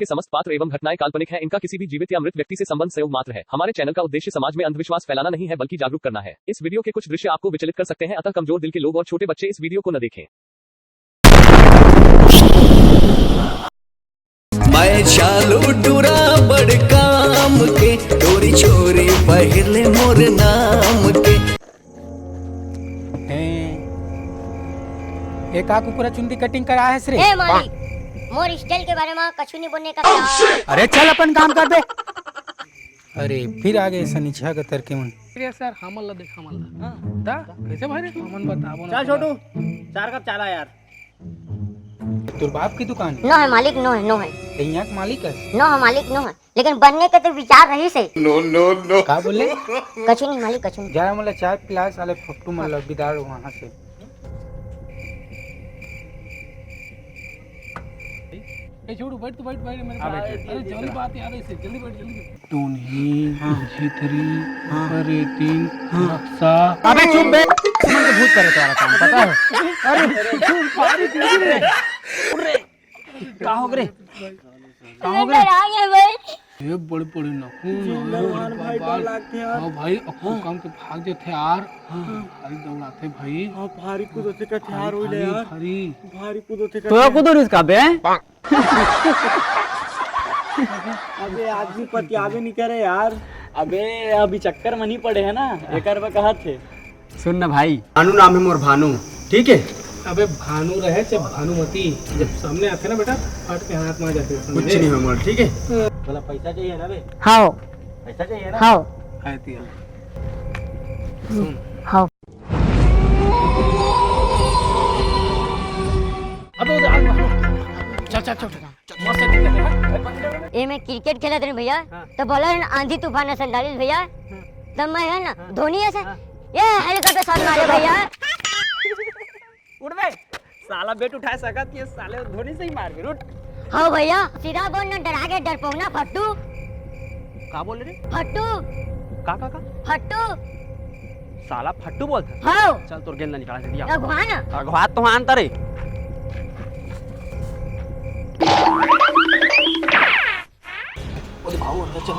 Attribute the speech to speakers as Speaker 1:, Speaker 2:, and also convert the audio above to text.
Speaker 1: समस्त पात्र एवं घटनाएं काल्पनिक हैं। इनका किसी भी जीवित या मृत व्यक्ति से संबंध संयोग मात्र है। हमारे चैनल का उद्देश्य समाज में अंधविश्वास फैलाना नहीं है बल्कि जागरूक करना है। इस वीडियो के कुछ दृश्य आपको विचलित कर सकते हैं, अतः कमजोर दिल के लोग और छोटे बच्चे इस वीडियो को न देखें।
Speaker 2: मैं चालू डूरा बड़ काम के डोरी छोरी पहले मोर नाम के
Speaker 3: एक आकू पूरा चुंदी कटिंग करा है श्री।
Speaker 4: ए मालिक, मोर स्टाइल के बारे में कछु नहीं बोलने का क्या?
Speaker 3: अरे चल अपन काम कर बे। अरे फिर आ गए सनीचा का तरके मन।
Speaker 5: अरे सर हमल देख हमल हां दा कैसे भाई हमन बताबो
Speaker 6: चल छोटू 4 कप चाला यार।
Speaker 3: तोर बाप की दुकान
Speaker 4: नो है मालिक, नो है, नो है,
Speaker 3: यहाँ का मालिक है।
Speaker 4: नो है मालिक, नो है, लेकिन बनने के तो विचार रही से।
Speaker 2: नो
Speaker 3: का बोले
Speaker 4: कछु नहीं मालिक, कछु नहीं।
Speaker 3: जाए मतलब चाय पिला साले फट्टू मतलब बिदार वहाँ से।
Speaker 5: ए छोटू बैठ मेरे पास। अरे जल्दी बात याद है इसे, जल्दी बैठ जल्दी। टोनी झितरी अरे तीन रक्षा।
Speaker 3: अबे चुप बे, समझ के भूत करे तुम्हारा काम पता है।
Speaker 5: अरे पारी कुछ रे अरे का हो रे
Speaker 4: आ गए भाई।
Speaker 5: ये बड़े नाखून भाई डर लगते यार। हां भाई अक्कू काम के भाग जाते यार। भारी दौड़ाते भाई। हां भारी कूदते का तैयार हो ले यार। भारी कूदते का
Speaker 6: तो कूदो इसका बे। अबे आज भी पतियाबे नहीं करे यार। अबे अभी चक्कर में नहीं पड़े है ना, एक रुपए कहा थे। सुन ना भाई, भानु नाम है मोर भानु, ठीक है।
Speaker 5: अबे भानु रहे चाहे भानुमती, जब सामने आते ना बेटा फट के हाथ में आ जाते।
Speaker 6: कुछ नहीं है मोर, ठीक है। बोला पैसा चाहिए ना बे?
Speaker 4: हाँ
Speaker 6: पैसा चाहिए ना?
Speaker 4: हाँ
Speaker 5: आती है
Speaker 4: हाँ।
Speaker 5: अबे चल मस्त है।
Speaker 4: ये मैं क्रिकेट खेला था भैया, तो बॉलर आंधी तूफान ऐसा डाली भैया, तब मैं है ना धोनी ऐसा ये हेलीकॉप्टर शॉट मारे भैया।
Speaker 6: उड़ बे साला बेट उठा सकत ये साले धोनी से ही मार भी उठ।
Speaker 4: हाँ भैया, सीधा बोल न डरा के डरपोक ना फट्टू।
Speaker 6: का बोल रे?
Speaker 4: फट्टू
Speaker 6: का
Speaker 4: फट्टू
Speaker 6: साला फट्टू बोलता।
Speaker 4: हाँ
Speaker 6: चल तोर गेंद निकाल के दिया।
Speaker 4: भगवान
Speaker 6: अगवात तो हां अंतर है। ओए भाऊ चल।